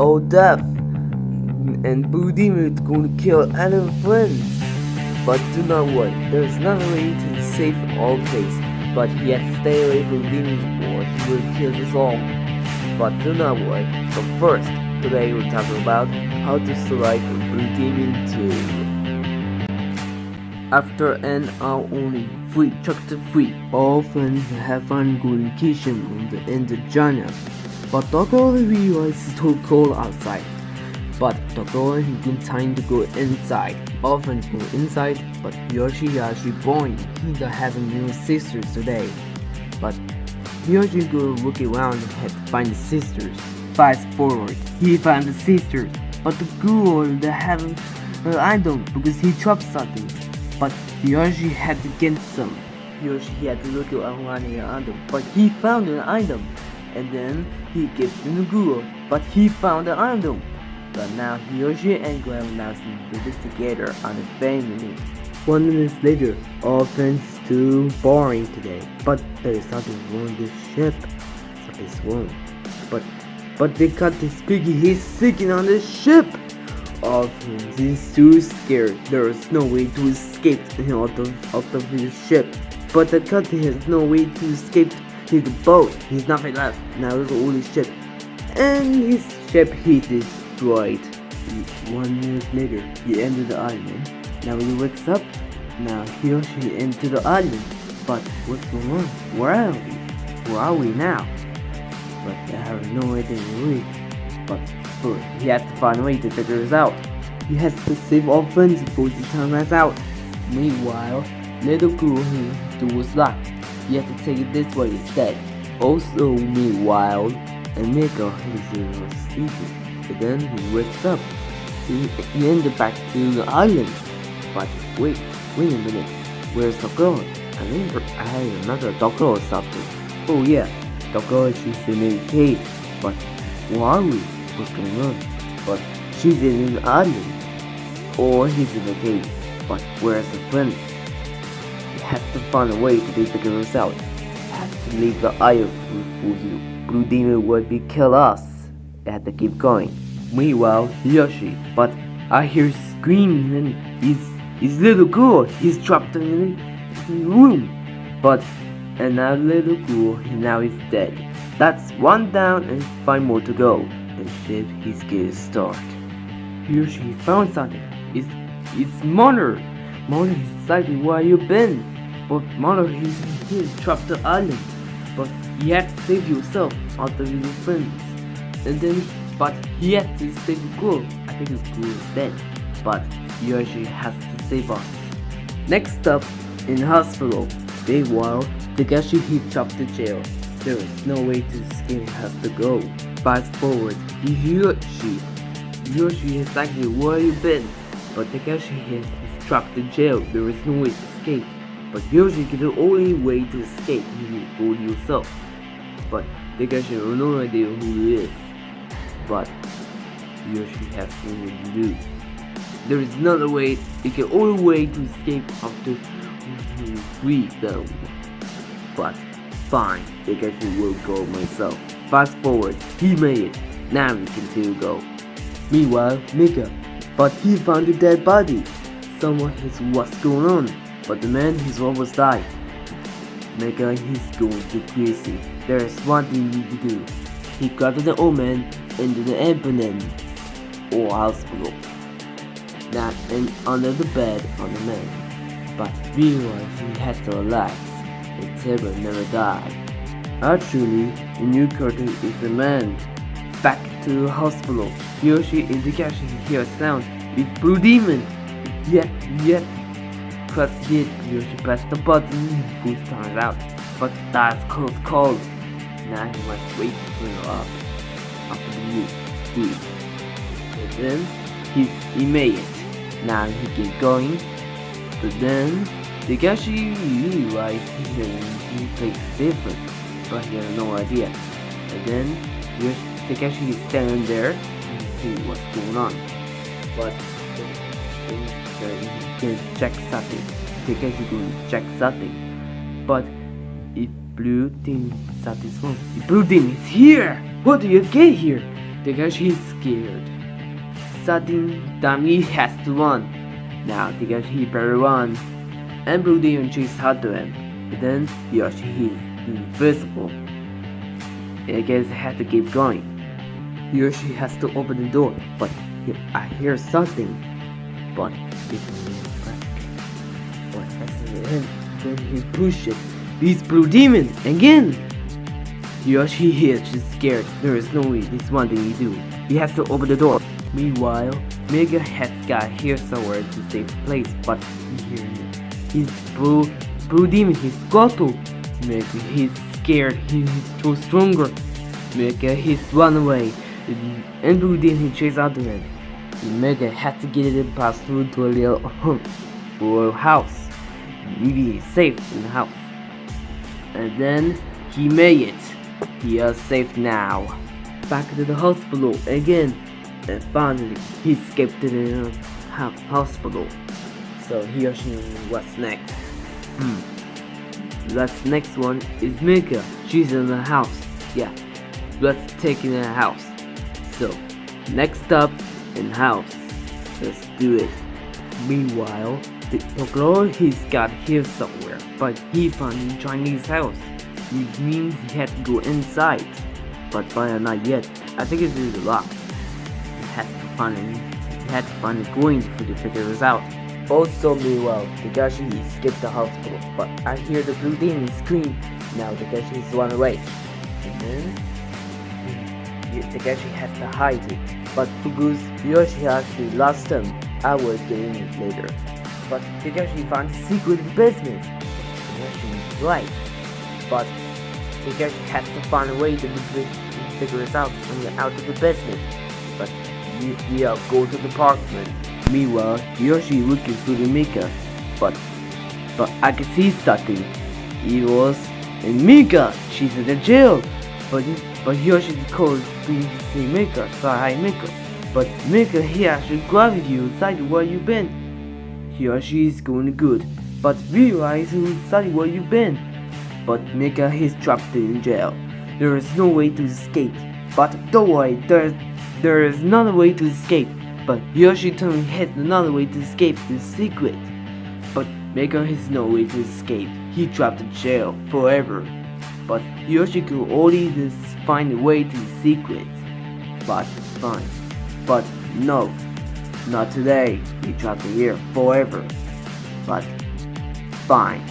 all death, and Blue Demon is going to kill any friends. But do not worry, there is another way to save all place. But he has to stay away from demons or he will kill us all. But do not worry. But first, today we're talking about how to survive Blue Demon 2. After an hour only, free chapter 3. All friends have fun good vacation in the jungle. But Dr. realizes it's too cold outside. But Dr. has been time to go inside. All friends go inside, but Yoshi is actually boring. He's not having new sisters today. But Yoshi go looking around and had to find the sisters. Fast forward, he found the sisters, but the girl they haven't an item because he dropped something. But Yoshi had to get some. Yoshi had to look around an item, but he found an item. And then he gives to the girl, but he found the item. But now Yoshi and Graham now live together on a family. 1 minute later, all friends too boring today. But there is something wrong with the ship. Something's wrong. But they got this piggy. He's sinking on the ship. All friends is too scared. There is no way to escape out of the ship. But the cat has no way to escape his boat. He's nothing left. Now it's only ship. And his ship he destroyed. 1 minute later, he entered the island. Now he wakes up. Now Yoshi entered the island. But what's going on? Where are we? Where are we now? But I have no idea really. But first, he has to find a way to figure this out. He has to save all friends before the time runs out. Meanwhile, little girl whose door was locked. He has to take it this way instead. Also, meanwhile, Mika is sleeping. But then he wakes up. He ended back to the island. But wait a minute. Where's the girl? I remember I had another doctor or something. Oh yeah, the girl she's in a cave. But where are we? What's going on? But she's in an island. Or he's in a cave. But where's the friend? He has to find a way to figure this out. He has to leave the island before Blue Demon would be kill us. They had to keep going. Meanwhile, Yoshi, but I hear screaming and his little girl, he's trapped in the room. But another little girl, now he's dead. That's 1 down and 5 more to go. The ship he's getting start. Yoshi found something. It's Mother. Mother is exactly where you been. But Mother he's trapped the island. But he had to save yourself out of his friends. And then but he had to save the girl. I think his girl is dead. But Yoshi has to save us. Next up, in hospital. Meanwhile, the guy he trapped in jail. There is no way to escape, has to go. Fast forward, Yoshi is exactly where you been. But the guy is trapped in jail. There is no way to escape. But Yoshi is the only way to escape. You go yourself. But the guy has no idea who he is. But Yoshi has nothing to do. There is another way. It's the only way to escape after you free them. But fine, I guess I will go myself. Fast forward, he made it. Now we can still go. Meanwhile, Mika, but he found a dead body. Someone has what's going on, but the man he's almost died. Mika, he's going too crazy. There is one thing we can do. He grabbed the old man into the ambulance or hospital. Not under the bed on the man. But realized he had to relax. The terror never died. Actually, the new character is the man. Back to the hospital. Yoshi in the kitchen hears sound. It's Blue Demon. Yet. Press hit. Yoshi pressed the button. Boost turned out. But that's close call. Now he must wait to clear up. After the use. And then he made it. Now he keep going. But then the guy realized he plays different. But he had no idea. And then the guy is standing there and see what's going on. But he can check something. The guy is going to check something. But if Blue Demon something's wrong. Blue Demon is here! What do you get here? Takashi is scared. Suddenly, he has to run. Now Takashi better run. And Blue Demon chases after him. But then Yoshi is invisible. I guess I have to keep going. Yoshi has to open the door, but I hear something. But then he pushes it. He's Blue Demon again. Yoshi is just scared. There is no way. There's one thing he do. He has to open the door. Meanwhile, Mega has got here somewhere to save the place, but he's Blue Demon. He's got to. Mega, he's scared. He's too stronger. Mega, he's run away. And Blue Demon chases after him. Mega had to get it past through to a little house. Maybe he's safe in the house. And then he made it. He is safe now. Back to the hospital again. And finally, he escaped to the hospital. So he or she what's next? That's next one is Mika. She's in the house. Yeah, let's take in the house. So, next up in house. Let's do it. Meanwhile, the girl he's got here somewhere, but he found in Chinese house. Which means he had to go inside. But not yet. I think it is locked. He had to find a coin to figure this out. Also, meanwhile, Takashi escaped the hospital, but I hear the Blue Demon scream. Now Takashi is run away. And then Takashi has to hide it. But because Yoshi actually lost him, I will get in it later. But Takashi found a secret in the basement. Yoshi is right. But Takashi has to find a way to figure this out and get out of the basement. But we are going to the apartment. Meanwhile, Yoshi looking through the Mika. But I can see something. It was in Mika. She's in the jail. But Yoshi calls to say Mika, so hi Mika. But Mika, he actually grabbed you inside where you been. Yoshi is going good, but realize inside where you been. But Mika is trapped in jail. There is no way to escape. But don't worry, there is another way to escape. But Yoshi told me he has another way to escape the secret. But Mika has no way to escape. He trapped in jail forever. But Yoshi could only just find a way to the secret. But fine. But no, not today. He trapped here forever. But fine.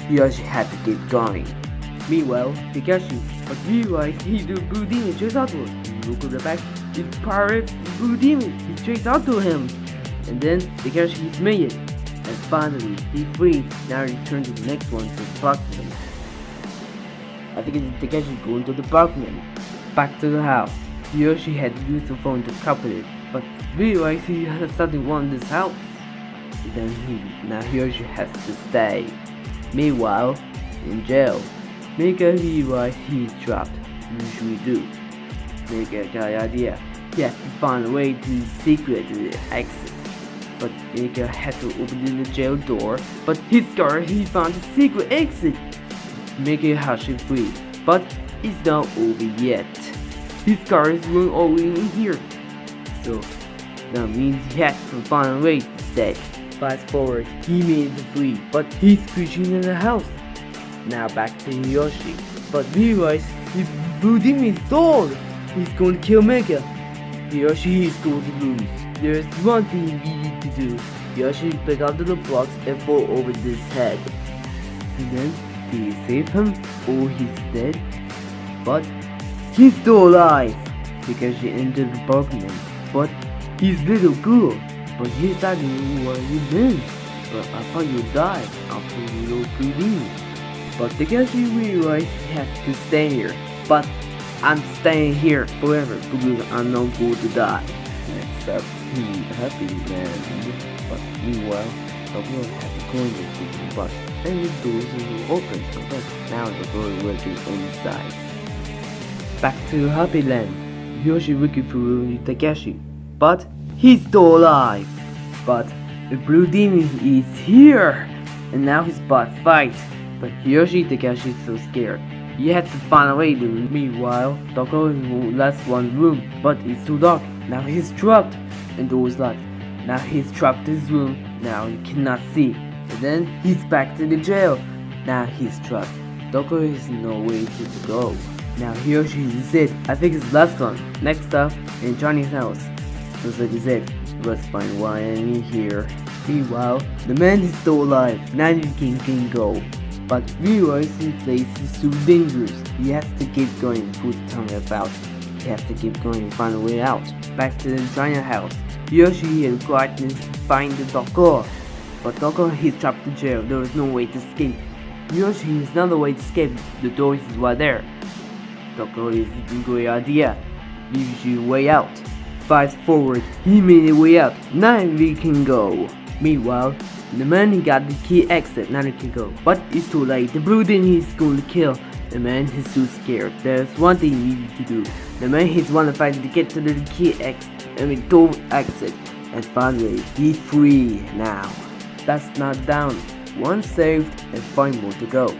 Yoshi had to keep going. Meanwhile, Takashi realized he the Blue Demon chased after him. He looked at the back, the pirate Blue Demon, he chased after him. And then Takashi made it. And finally, he freed. Now he turned to the next one to the apartment. I think it's Takashi going to the apartment. Back to the house. Yoshi had used the phone to copy it, but realized he had something wrong in this house. Now Yoshi has to stay. Meanwhile, in jail, Mika realized he's trapped. What should we do? Mika got an idea. He has to find a way to secret the exit. But Mika had to open the jail door, but he found the secret exit. Mika has to free, but it's not over yet. His car is going over in here. So that means he has to find a way to stay. Fast forward, he made it free, but he's preaching in the house. Now back to Yoshi, but realize the Blue Demon is stalled. He's going to kill Mega. Yoshi is going to lose. There's one thing we need to do. Yoshi pick up the blocks and fall over his head. And then he save him or he's dead. But he's still alive because he entered the apartment. But he's little girl. But he's asking where you been. But I thought you died after you were Blue Demon. But because he realized he has to stay here. But I'm staying here forever because I'm not going to die. Next up, happy man. But meanwhile, the world has a coin with the bus. And the doors will open. But now the door will be inside. Back to Happy Land. Yoshi looking for Takashi. But he's still alive. But the Blue Demon is here. And now he's about to fight. But Yoshi Takashi is so scared. You have to find a way to. Meanwhile, Doctor left one room, but it's too dark. Now he's trapped, and door is locked. Now he's trapped in his room. Now he cannot see. And then he's back to the jail. Now he's trapped. Doctor has no way to go. Now he or she is it. I think it's the last one. Next up, in Johnny's house. Looks like it's it. Let's find why I'm here. Meanwhile, the man is still alive. Now the king can go. But realize his place is too dangerous. He has to keep going and put the tongue about. He has to keep going and find a way out. Back to the giant house. Yoshi and quietness find the doctor. But doctor is trapped in jail. There is no way to escape. Yoshi has another way to escape. The door is right there. Doctor is a great idea. Gives you a way out. Fast forward. He made a way out. Now we can go. Meanwhile, the man got the key exit. Now he can go. But it's too late. The blue thing he's going to kill. The man is too scared. There's one thing he needs to do. The man is one to fight to get to the key exit. And we don't exit. And finally, he's free now. That's not down. One saved and 5 more to go.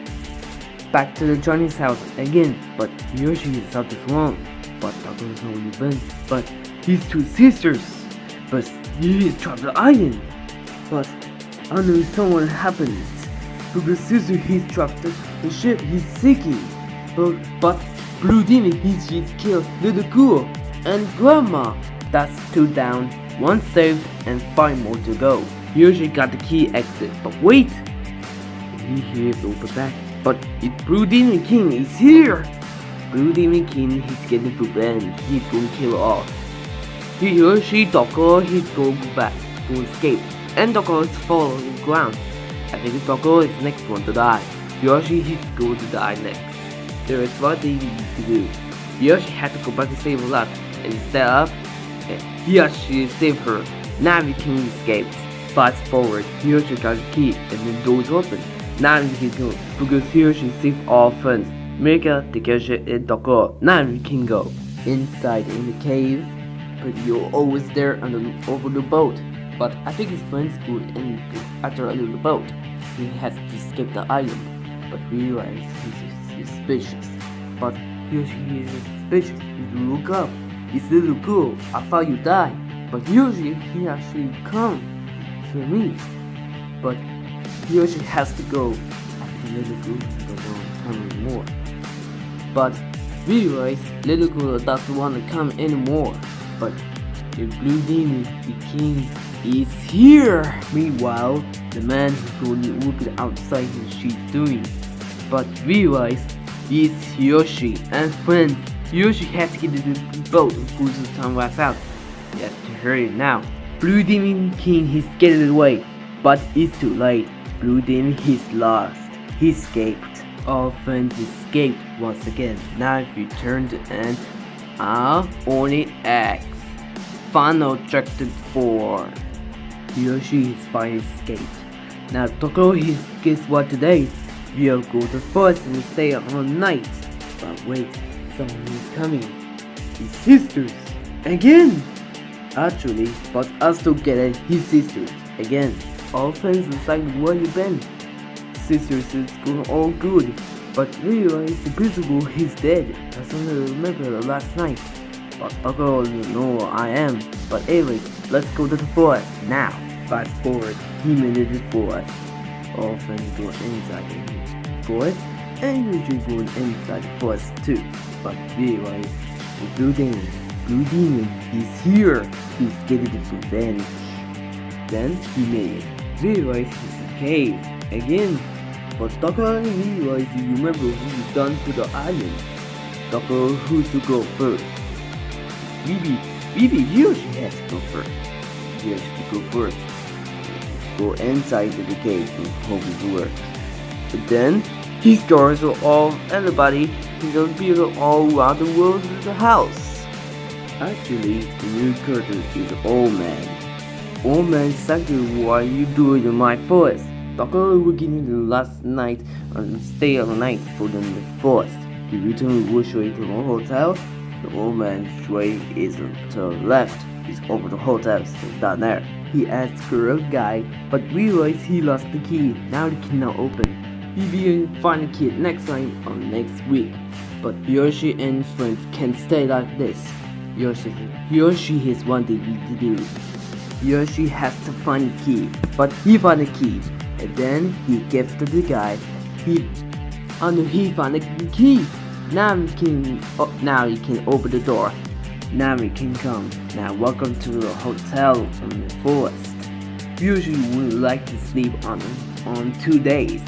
Back to the Johnny's house again, but Yoshi is out of wrong. But Doctor knows where you've been. But his 2 sisters. But he is trapped the island. But I know someone happened. Because sister he's trapped the ship he's sinking. But Blue Demon he's just killed Little Girl and Grandma. That's 2 down, 1 saved and 5 more to go. Yoshi got the key exit, but wait! He hears over back, but it's Blue Demon King is here! Blue Demon King he's getting revenge, he's gonna kill all. Yoshi Doctor he's going back to escape, and Doctor is following the ground. I think Doctor is the next one to die. Yoshi he's going to die next. There is one thing he needs to do. Yoshi had to go back to save her life, and instead of he actually saved her. Now we can escape. Fast forward, Yoshi got the key and the door is open. Now we can go because Yoshi saved all friends. Mika, Takeshi, and Doctor. Now we can go. Inside in the cave, but you're always there over the boat. But I think his friends go in after under the boat. He has to escape the island, but realize he's suspicious. But Yoshi is suspicious. He look up. It's Little Girl. I thought you died. But Yoshi he actually come for me. But Yoshi has to go. I think Little Girl don't come anymore. But realize Little Girl doesn't want to come anymore. But the Blue Demon, the king, is here. Meanwhile, the man is going to look outside what she's doing. But realize it's Yoshi and friends. Yoshi has to get to the boat and pull the time right out. He has to hurry now. Blue Demon King he's getting away, but it's too late. Blue Demon he's lost. He escaped. All friends escaped once again. Now if you turn to end only X. Final Chapter 4. Yoshi is finally escaped. Now Toko is guess what today? We'll go to forest and stay all night. But wait, someone is coming. His sisters again. Actually, but us together his sisters again. All friends inside where you been. Sisters is going all good. But realize the principal is dead. I suddenly remember the last night. But Toko doesn't know where I am. But anyways, let's go to the forest now. Fast forward, he made it to the forest. All friends go inside the forest, and usually going inside the forest too. But realize the Blue Demon, he's here. He's getting the revenge. Then he made it. Realize he's in a cave again. But Doctor only realized he remember who's done to the island. Doctor who's to go first. Maybe Yoshi has to go first. He has to go first. Go inside the cave and hope it works. But then he starts to all everybody. He's gonna be all around the world in the house. Actually, the new character is Old Man. Old Man, exactly what you doing in my forest? Doctor will give you the last night and stay all night for the forest. The return will show you to the hotel. The old man's way is to the left. He's over the hotel, so down there. He asked for a guy, but realized he lost the key. Now the key not open. We will find a kid next time or next week. But Yoshi and friends can't stay like this. Yoshi has one thing to do. Yoshi has to find a key, but he found a key, and then he gives to the guy. He found the key. Now he can open the door. Now we can come. Now welcome to the hotel in the forest. Usually we would like to sleep on 2 days.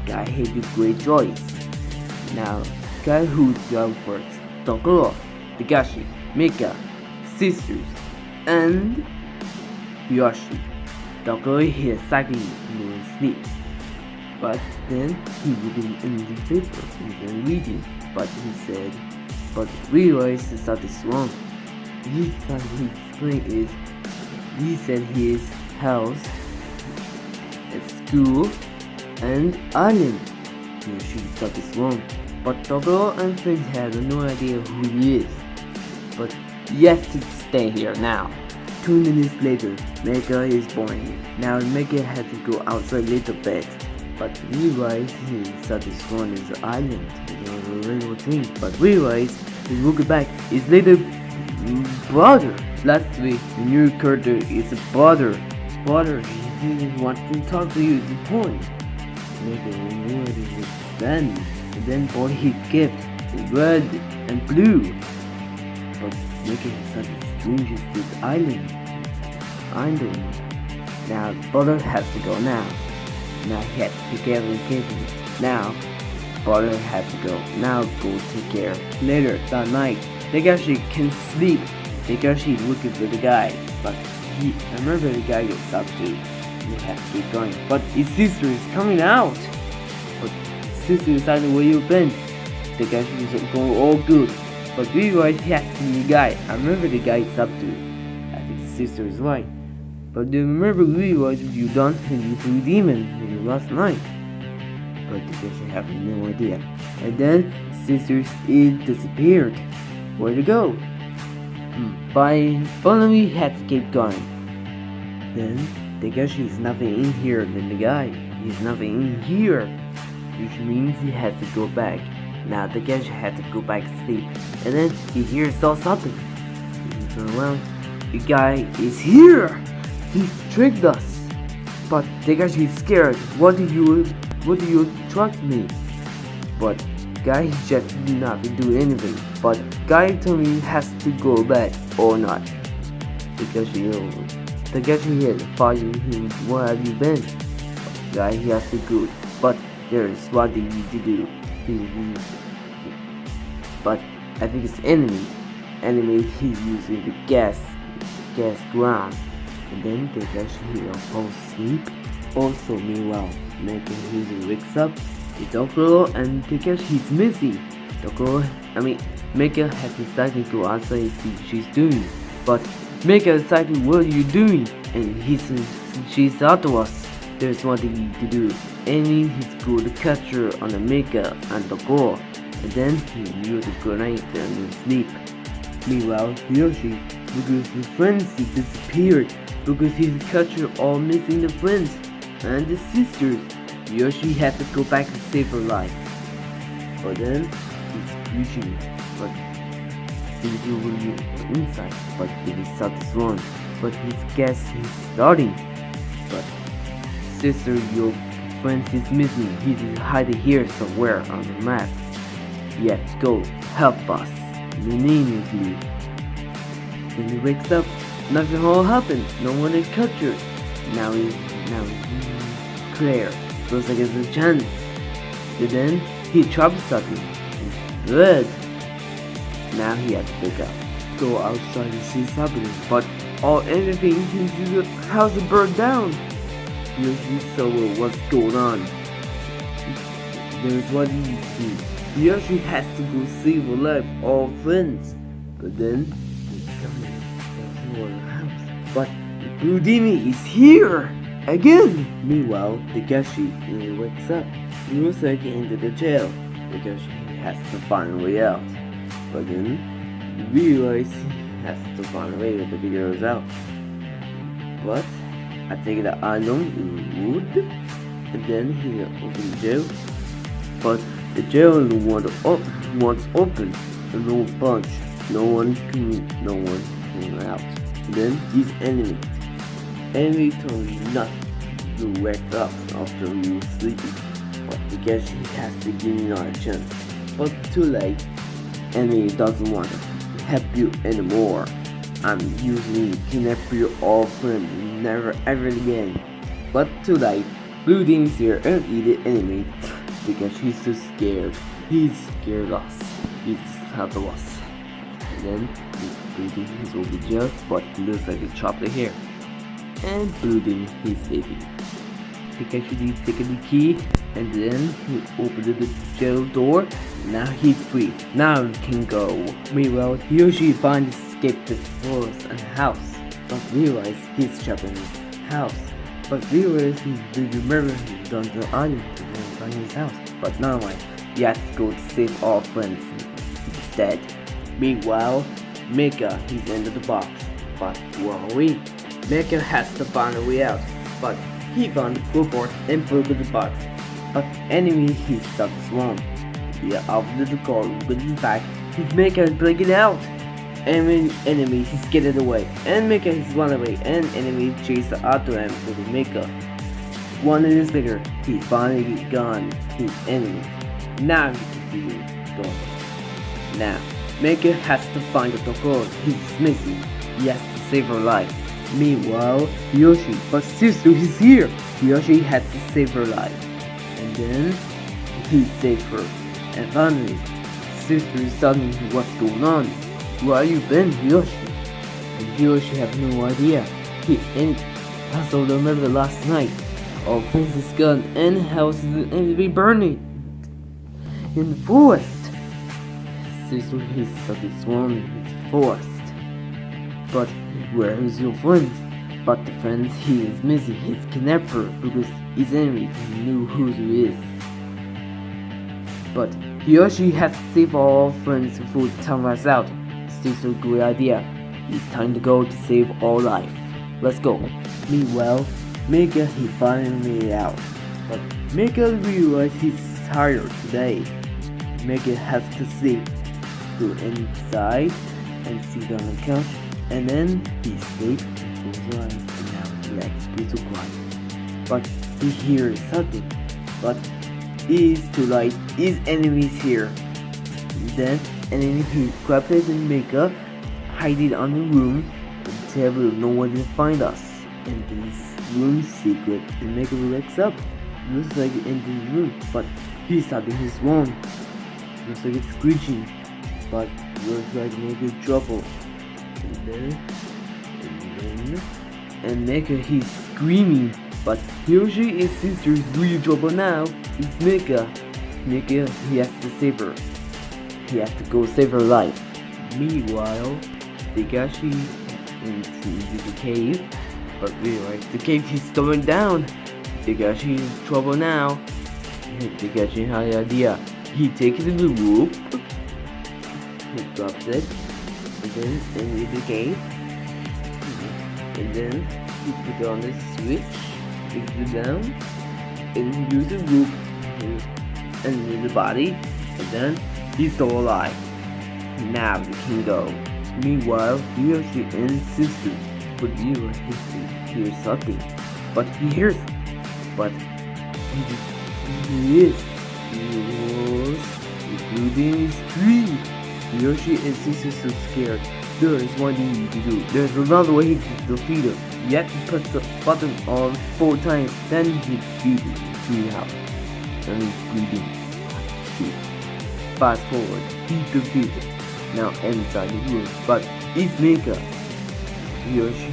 Guy had a great choice. Now guy who go first? The girl, Tagashi, Mika, sisters, and Yoshi. The girl had cycling in sleep. But then he reading in the paper and reading, but he said, but realized something wrong. He thought his explained is, he said his house, school, and island. She thought it's wrong, but the girl and friends had no idea who he is. But you have to stay here now. 2 minutes later, Mega is born. Now Mega had to go outside a little bit. But realized he thought this one is the island. It was a little thing. But realized his look back is little brother. Last week the new character is a brother. Brother, he didn't want to talk to you, the point. Mega knew it was then. And then bought his gift, red and blue. But Mega thought it's strange this island. I don't know. Now brother has to go now. Now he had to take care of the kid. Now, brother had to go. Now go take care. Later that night, Tagashi can sleep. Tagashi looking for the guy, but I remember the guy gets up too. He had to keep going. But his sister is coming out. But his sister is asking where you been. Tagashi is going all good. But we realize he has to be the guy. I remember the guy is up to. I think his sister is right. But then remember we realized you done and you threw demon last night. But because you have no idea. And then sisters is disappeared. Where to go? Finally we had to keep going. Then Tagashi is nothing in here than the guy. He's nothing in here. Which means he has to go back. Now Tagashi had to go back to sleep. And then he saw something. He turned around. The guy is here! He tricked us. But Tagashi is scared. What do you trust me? But guy just did not do anything. But guy told me he has to go back or not. Tagashi had followed him. Where have you been? Guy he has to go. But there's what they need to do. But I think it's enemy. Enemy he's using the gas ground. And then Tagashi falls asleep. Also meanwhile, Mega wakes up. It's Dokuro and Tagashi is missing. Mega has decided to go outside and see what she's doing. But Mega decided, what are you doing? And he says, she's out to us. There's one thing you need to do. And he's going to catch her on the Mega and Dokuro. And then he knew the good night and sleep. Meanwhile, Yoshi, because his friends disappeared. Because his culture all missing the friends and the sisters. Yoshi had to go back and save her life. But then he's reaching, but things will be inside. But he saw this one. But his guess is starting. But sister, your friend is missing. He's hiding here somewhere on the map. Yes, go help us. The name is you. When he wakes up, nothing all happened. No one is captured. Now he's clear. Looks like it's a chance. But then he dropped something. Good. Now he has to pick up. Go outside and see something. But everything into the house burned down. Yoshi saw what's going on. There's what he needs. Yoshi has to go save alive all friends. But then he's coming. But the blue demon is here again. Meanwhile, Tagashi wakes up. He looks like he entered the jail because he has to find a way out. But then he realizes he has to find a way to figure it out. But I think the unknown is wood. and then he opened the jail. But the jail was open, and no punch. No one came out. And then his enemy told him not to wake up after he was sleeping, but because he has to give me another chance. But too late. Enemy doesn't want to help you anymore. I'm usually kidnap your old friend, never ever again. But too late. Blue Dean's here and eat the enemy because he's too scared. He's scared us. He's scared of us. And then Blue Dean is over there, but he looks like a chopped hair. And Blue Dean he's sleeping. Pikachu taking the key, and then he opened the jail door. Now he's free. Now he can go. Meanwhile, Yoshi finally escaped the forest and house, but realized he's trapped in his house. But realized he did remember he's done the island to find his house. But now he has to go to save all friends instead. Meanwhile, Mika he's into the box. But where are we? Mika has to find a way out. But he found the footboard and broke the box. But enemy he stuck the swarm. Yeah, after the car getting back, his Mika is breaking out. Enemy he skated away, and Mika he's run away, and enemy chased after him with the Mika. 1 minute later, he finally gone his enemy. Now he can see the door. Now, Mika has to find the door. He's missing. He has to save her life. Meanwhile, Yoshi, but sister is here. Yoshi has to save her life. And then, he saved her. And finally, sister is telling me what's going on. Where you been, Yoshi? And Yoshi have no idea. He also remember last night. Our princess gun and house is be burning in the forest. Sister is stuck in swarm in the forest. But where is your friends? But the friends he is missing his kidnapper because his enemy knew who he is. But Yoshi has to save all friends before time runs out. Sister, great idea. It's time to go to save all life. Let's go. Meanwhile, Mika he finally made it out. But Mika realized he's tired today. Mika has to sleep. Go inside and sit on the couch, and then he sleeps and goes on and now relax, be so quiet. But he hears something. But it is too late. His enemies here. Then enemy he grabbed it and Mika hide it on the room until no one will find us. And this room secret and Mika wakes up. Looks like an empty room, but he's stopping his swarm. Looks like it's screeching, but looks like Mika trouble. And Mika he's screaming, but Yoshi his sister's really trouble now. It's Mika. Mika he has to save her. He has to go save her life. Meanwhile, Pikachu into the cave, but realize the cave is going down. Pikachu is in trouble now. Pikachu had an idea. He takes it to the roof, he drops it, and then into the cave, and then he put it on the switch, takes it down, and use the roof, and in the body, and then he's still alive. Now we can go. Meanwhile, Yoshi and sister, but Yoshi hears something. But he hears, but he is. Yoshi is screaming. Yoshi and sister so scared. There is one thing you can do. There's another way to defeat him. You have to press the button on 4 times, then he beat him out. And he's bleeding. Fast forward, he's defeated. Now inside the room, but it's Mika. Yoshi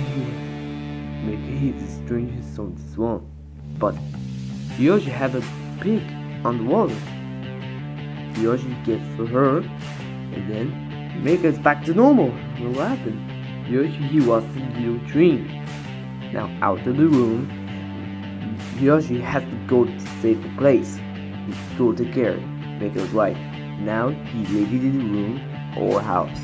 Mika hits the strangest on the swarm. But Yoshi had a pig on the wall. Yoshi gets for her, and then Mika is back to normal. What happened? Yoshi he was in a little dream. Now out of the room, Yoshi has to go to save the place. He go to care. Mika's right. Now he leaves the room or house.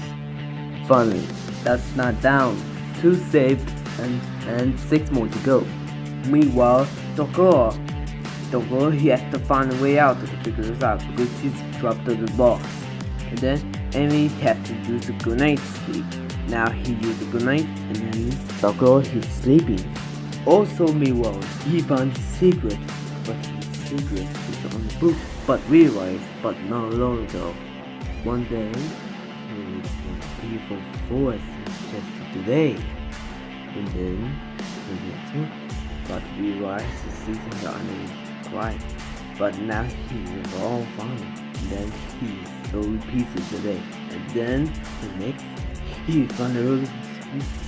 Finally, that's not down. 2 saved and 6 more to go. Meanwhile, Tokoro Toko, he has to find a way out to figure this out because he's dropped to the boss. And then enemy has to use a grenade to sleep. Now he used a grenade and then Toko, he's sleeping. Also meanwhile, he found his secret, but his secret is on the book. But realized, but not long ago, one day, he was beautiful forest just today. And then, but realized the seasons are quiet. But now he is all fine. And then he sold pieces today. And then the next, he found a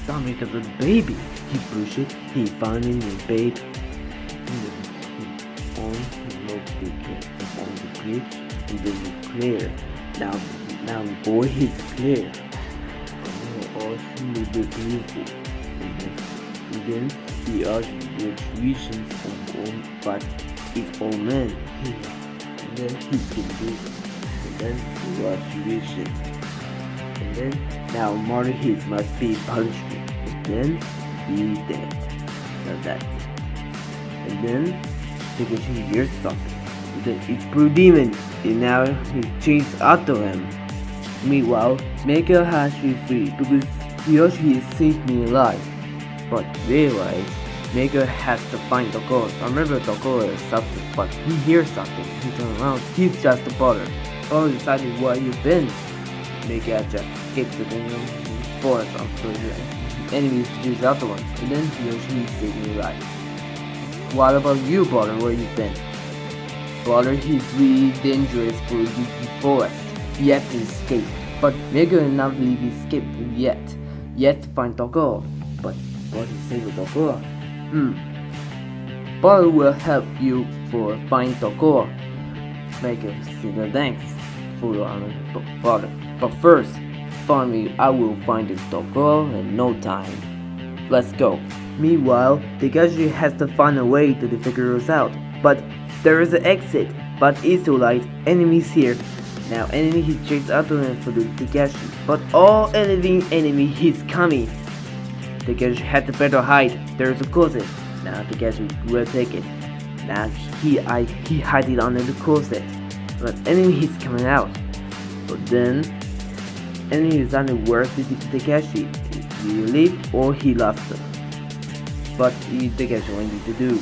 stomach of a baby. He pushed it. He found in the baby. On the bridge, and then it's clear. Now the boy is clear. All should be beautiful. And then the other visions but it's all men. And then he's gonna do it. And then the other vision. And then now Marty his must be punishment. And then he's dead. Now that's it. And then because he hears something. And then it's Blue Demon. And now he chases after him. Meanwhile, Maker has to be free because Yoshi saved me alive. But realize Maker has to find Toko. Remember Toko is something, but he hears something. He turns around, he's just a butter. Oh, decided where you've been. Maker just escaped to the forest after the enemies choose the other one. And then Yoshi saved me alive. What about you, brother? Where you been? Brother, he's really dangerous for the forest. He has to escape. But Maker will not really escape yet. Yet to find Toko. But what is say with Toko? Brother will help you for find Toko. Maker say the thanks for your honor, brother. But first, find me. I will find the Toko in no time. Let's go. Meanwhile, Dagashi has to find a way to figure us out. But there is an exit. But it's too late. Enemies here. Now enemy he chased after him for the Dagashi. But all enemy he's coming. Dagashi had to better hide. There's a closet. Now Dagashi will take it. Now he hide it under the closet. But enemy he's coming out. But then enemy is on the worst to Dagashi. He leave or he lost them. But Dagashi what he need to do.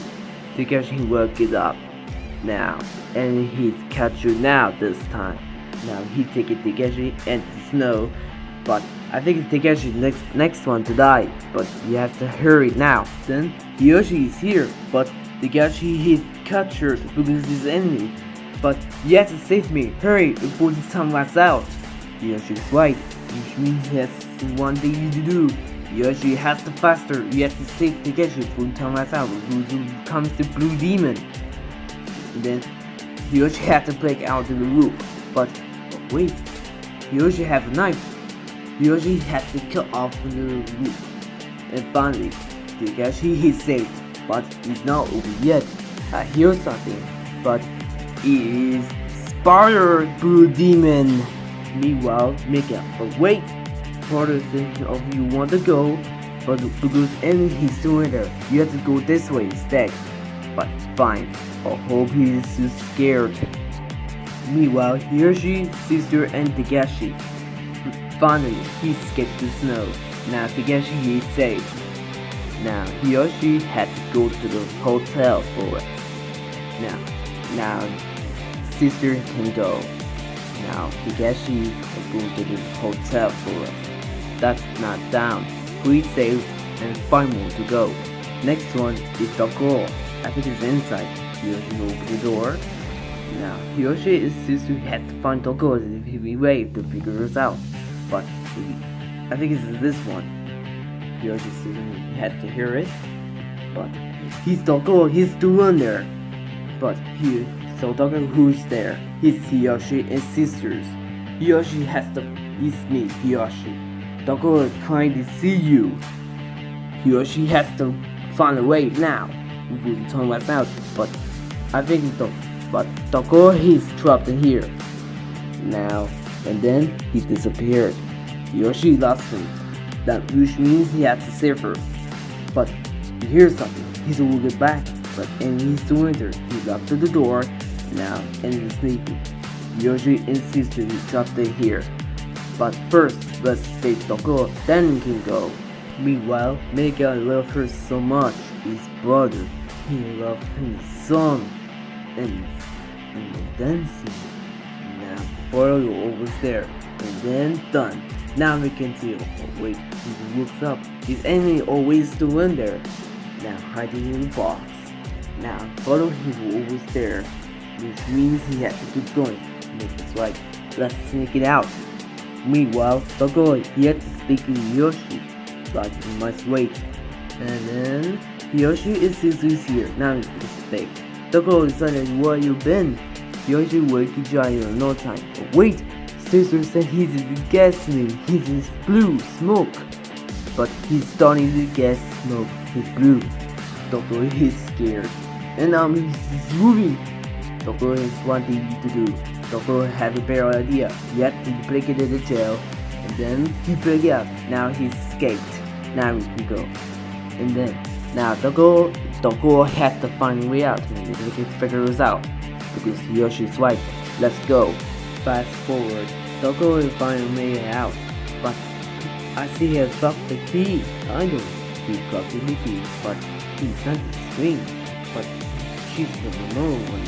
Dagashi will get up. Now and he's captured now this time. Now he take it Dagashi and the snow. But I think it's Dagashi's next one to die. But you have to hurry now. Then Yoshi is here. But Dagashi he's captured because he's enemy. But you have to save me. Hurry before this time runs out. Yoshi is right. Which means he has one thing to do. Yoshi has to faster. You have to save Dagashi before the time runs out. Who comes the Blue Demon. And then Yoshi has to break out to the roof. But wait, Yoshi have a knife. Yoshi has to cut off the roof. And finally, Dagashi he's saved. But he's not over yet. I hear something. But it is Spider Blue Demon. Meanwhile, Mika. But wait, part of you want to go, but because enemy he's doing there, you have to go this way instead. But fine, I hope he's too scared. Meanwhile, Hiroshi, sister, and Dagashi. Finally, he escaped the snow. Now Dagashi is safe. Now Hiroshi had to go to the hotel for it. Now sister can go. Now Dagashi is going to the hotel for it. That's not down. 3 saved and 5 more to go. Next one is the girl. I think it's inside. Hiroshi opened the door. Now Hiroshi is sister had to find Toko if he waved to figure this out. But I think it's this one. Hiroshi's sister had to hear it. But he's Toko, he's the one there. But here, so Toko who's there? He's Hiroshi and sisters. Hiroshi has to it's me, Hiroshi. Toko is trying to see you. Hiroshi has to find a way now. We will turn us out, but I think but Toko he's trapped in here. Now and then he disappeared. Hiroshi lost him. That which means he has to save her. But he hears something. He will get back. but enemies to enter. He locked the door. Now enemies sleeping. Yoshi insisted we drop them here. But first, let's save Toko, then we can go. Meanwhile, Mega loved her so much, his brother. He loved his son. And the dancing. Now, Boyle was there. And then done. Now we can see. Oh wait, he looks up. His enemy always still in there. Now hiding in the box. Now follow him always there. Which means he has to keep going. That's right. Let's sneak it out. Meanwhile, Toko yet to speak to Yoshi, but he must wait. And then Yoshi is here. Now it's mistake. Toko decided where you been. Yoshi will get you in no time. But wait, Sister said he's gasoline. He's in blue smoke. But he's starting to gas smoke. He's blue. Toko is scared. And now he's moving. Toko is one thing to do. Toko had a better idea, yet he break it in the jail, and then he break it up. Now he's escaped. Now we can go. And then, now Toko has to find a way out, and we can figure this out. Because Yoshi's right. Let's go. Fast forward, Toko will find a way out. But I see he has dropped the key. I know he dropped the key, but he's not the swing. But she's the alone one.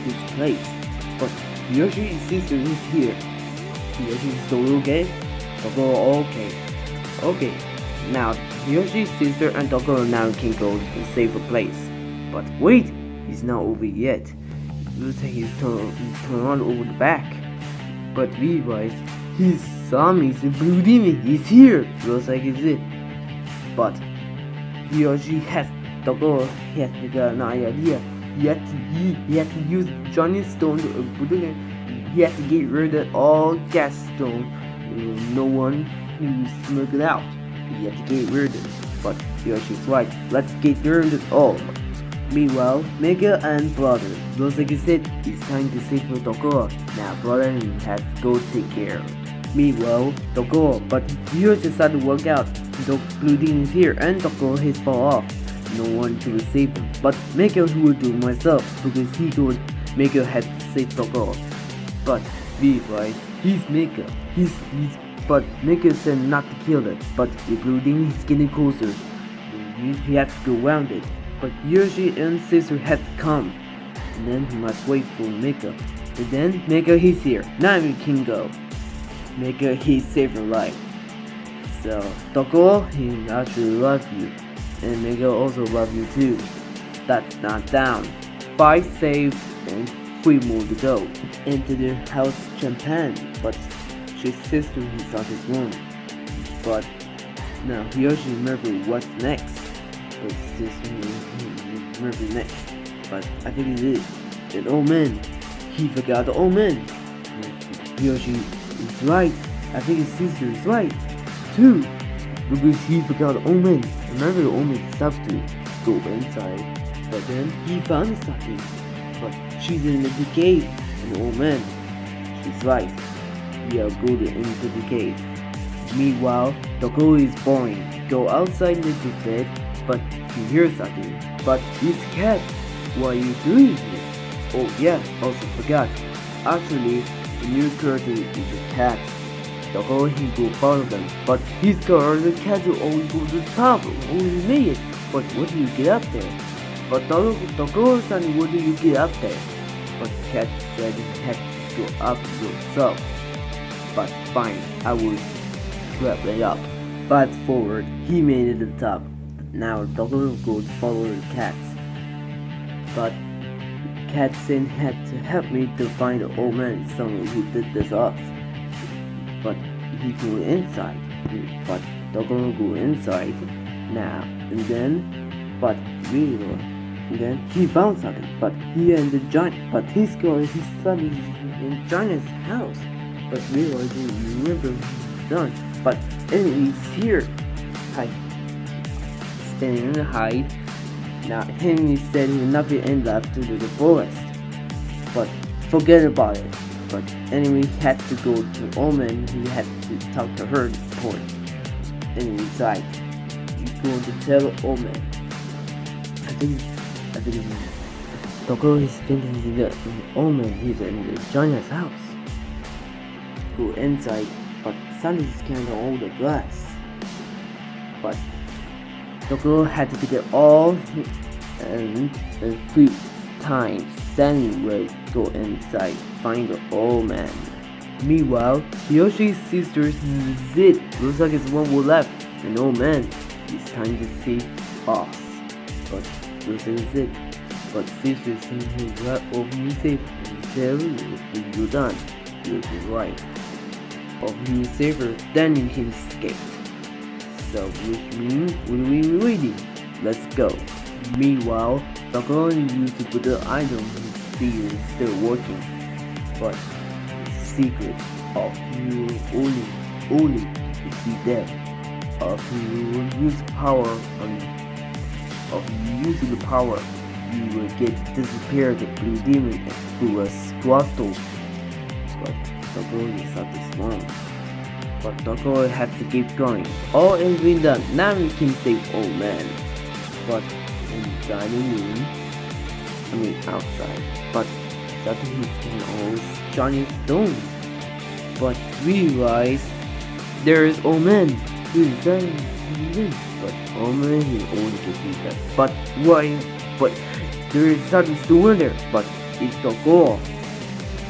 This place. But Yoshi's sister is here. Yoshi's still okay? Toko okay. Okay. Now Yoshi's sister and Toko now can go to a safer place. But wait, he's not over yet. It looks like he's turned on over the back. But realize his zombies, the blue demon, is here. Looks like it's it. But Yoshi has Toko has an idea. He had to use Johnny Stone to put it in. He had to get rid of all gas stone. No one who smoked it out. He had to get rid of it. But Yoshi's right. Let's get rid of it all. Meanwhile, Mega and brother. Looks like he said it's time to save for Toko. Now brother has to go take care of it. Meanwhile, Toko, but Yoshi decided to work out. The blue demon is here and Toko has fall off. No one to save him, but Mega will do myself because he told Mega had to save Toko. But realize he's Mega. But Mega said not to kill it. But the blue demon is getting closer. He has to go around it. But Yoshi and sister had to come. And then he must wait for Mega. And then Mega he's here. Now we can go. Mega he saved her life. So Toko he actually loves you. And Mega also love you too. That's not down. 5 saved and 3 more to go. Into the house Japan, but his sister is on his room. But now Yoshi remember what's next. But sister remember next. But I think it is. An old man. He forgot the old man. Yoshi is right. I think his sister is right too. Because he forgot the old man. Remember the old man stopped to go inside. But then he found something. But she's in the cave. And the old man. She's right. We are going into the cave. Meanwhile, Toko is boring. Go outside into the bed, but he hears something. But this cat, what are you doing here? Oh yeah, also forgot. Actually, the new character is a cat. Toko he go follow them, but his car the cat will always go to the top, only made it. But what do you get up there? But Toko said, what do you get up there? But the cat said he had to go up yourself. But fine, I will grab it up. Fast forward, he made it to the top. Now Toko will go to follow the cats. But Cat Sin had to help me to find the old man, someone who did this us. But he go inside. But Toko will go inside now. And then, but really, and then he found something. But he and the giant, but his son is in Giant's house. But realizing you remember done. But enemies here. Hide. Standing in the hide. Now Henry said he nothing and left to the forest. But forget about it. But enemy had to go to Omen. He had to talk to her point. Enemy side. You going to tell Omen. I think At the beginning, Toko is thinking that Armand is in the Johnny's house. Go inside, but suddenly scanned all the glass. But Toko had to get all and 3 times. Then we go inside, find the old man. Meanwhile, Yoshi's sister's Zid looks like it's one more left. An old man, it's time to save us. But looks like it's it. But sister seems to right over me safe. And Terry, if you're done, you'll be right. Of you safer, then you can escape. So which means we'll be waiting. Let's go. Meanwhile, Toko used to put the item his speed is still working. But the secret of you only is be dead. Of you use power of using the power, you will get disappeared the blue demon through a squattle. But Toko is not this long. But Toko has to keep going. All is been done. Now we can save old man. But in the dining room, outside. But suddenly he can always Johnny Stone. But realize there is old man. He's dying. But old man he only can that. But why? But there is something still in there. But it's Toko.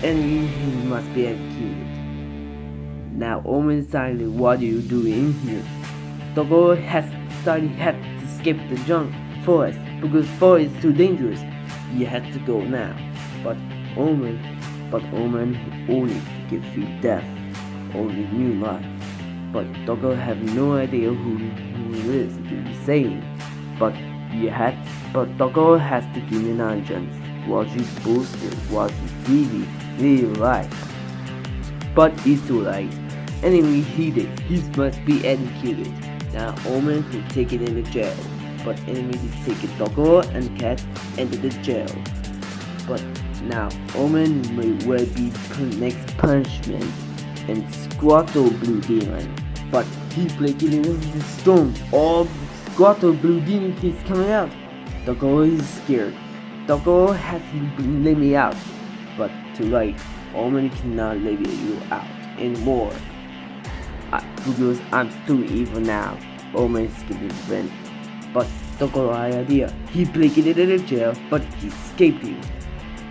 And he must be executed. Now, Omen silently, what are you doing here? Toko has decided had to escape the jungle forest because forest is too dangerous. He has to go now. But Omen only gives you death, only new life. But Toko have no idea who he is to be saying. But Toko has to give me an chance. What she boasted, what she TV, real life. But it's too late. Enemy heated, he must be executed. Now Omen will take it into jail. But enemy will take it Toko and Cat into the jail. But now Omen will be next punishment and Squattle Blue Demon. But he played it in the storm. All Squattle Blue Demon is coming out. Toko is scared. Toko has to let me out. But too late. Omen cannot let you out anymore. Because I'm too evil now. Omen is getting revenge. But Toko idea. He played it in the jail, but he escaped you.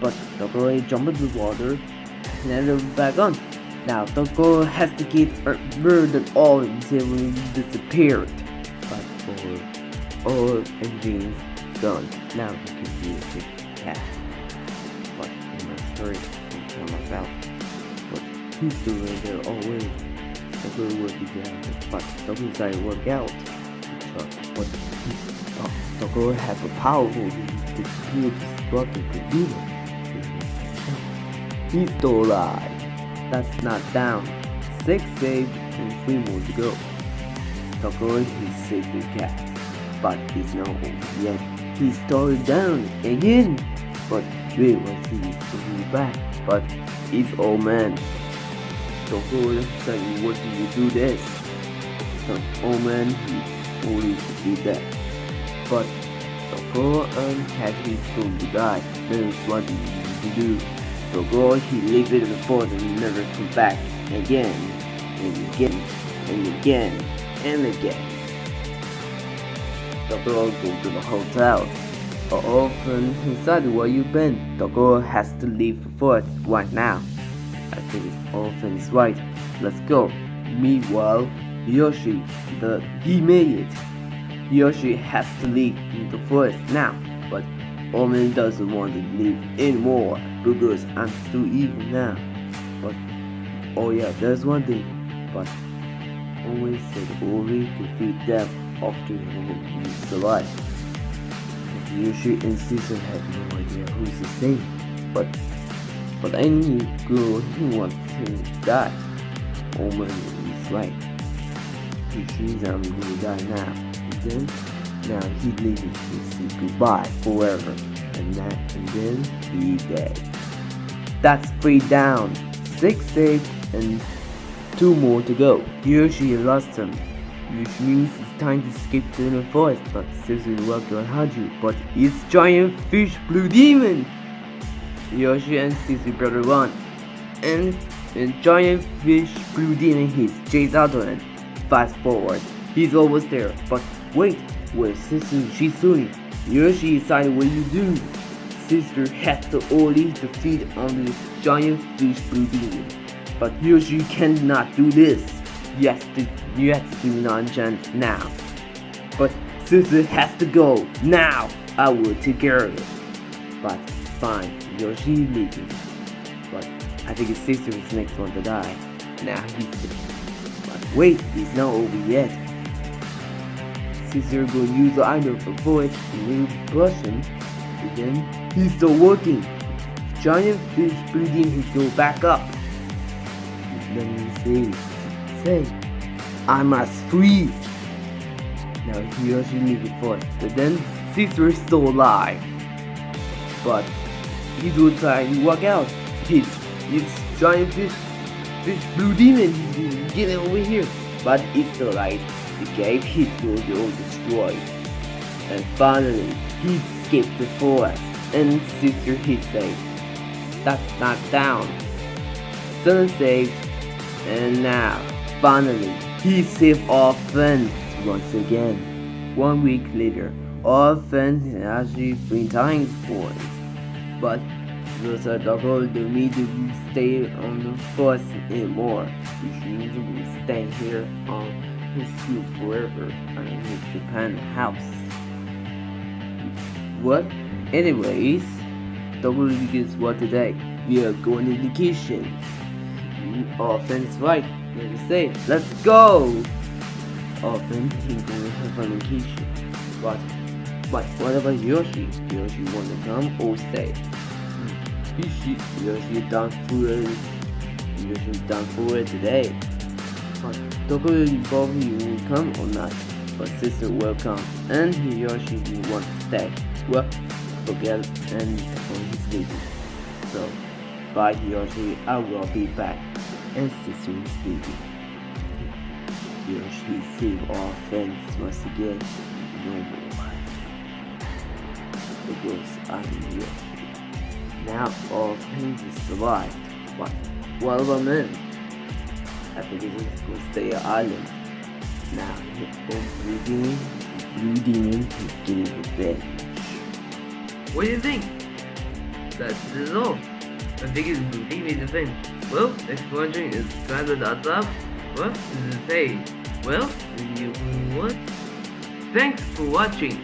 But Toko jumped into the water and then back on. Now Toko has to get murdered all until he disappeared. But all engines gone. Now he can be a cat. But in my story, myself, but he's doing there always. Toko will be there, but Toko decided to work out. But Toko has a powerful to defeat the demon. He's still alive. That's not down. 6 saved and 3 more to go. Toko is saved the cat, but he's not over yet. He's still down again. But wait, was he coming back? But it's old man. Toko saying, what do you do this? The old man he only to be dead. But Toko and Cat is going to die. That is what he needs to do. Toko he lived it before and never come back again and again and again and again. Toko go to the hotel. Often inside where you've been. Toko has to leave the forest right now. I think it's Orphan's right. Let's go. Meanwhile, Yoshi, he made it. Yoshi has to leave the forest now, but Omen doesn't want to leave anymore because I'm too evil now. But oh yeah, there's one thing. But Omen said only defeat death after he survive. Yoshi and Caesar had no idea who's the same. But any girl he wants to die. Omen is right. He sees I'm gonna die now. And then now he leaves to say goodbye forever. And then he dead. That's 3 down. 6 saved and 2 more to go. Yoshi lost him. which means it's time to escape to the forest, but Caesar will behind you, but it's giant fish blue demon! Yoshi and Caesar brother run, and the giant fish blue demon hits chase after him. Fast forward, he's almost there, but wait, where's Caesar? She's doing? Yoshi decided what you do. Caesar has to only defeat on the giant fish blue demon, but Yoshi cannot do this. You have to do nonsense now. But Caesar has to go now. I will take care of it. But fine, Yoshi leaving. But I think it's Caesar is the next one to die. Now he's dead. But wait, he's not over yet. Caesar will use the item for void and brushing. Then he's still working. Giant fish breathing his go back up. Then he says, I must free. Now he actually leave it first, but then Caesar is still alive. But he will try to walk out. It's giant fish blue demon. Get over here. But it's still like the cave his will be all destroyed. And finally he escaped the forest and Caesar hit safe. That's knocked down. Son saved, and now finally he saved all friends once again. 1 week later, all friends had actually 3 times points. But those are the whole to me to stay on the forest anymore, which means we will stay here on his school forever in his Japan house. What? Anyways, double is what today. We are going to vacation. All friends right. Let us say, let's go! All friends is going to have a vacation. But what about Yoshi? Yoshi want to come or stay? Yoshi done for it. Yoshi done for it today. But Tokyo probably will come or not. But sister will come, and Yoshi will want to stay. Well, forget and he's leaving. So, bye Yoshi, I will be back. And sister is leaving. Yoshi save all friends once again. No more. Because I'm Yoshi. Now all friends is survived. But what about men? I think it's going to stay an island. Now blue demon is getting revenge. What do you think? That's it all. I think it's blue demon revenge. Well, next wondering is kind of that up. What does it say? Well, what? Thanks for watching.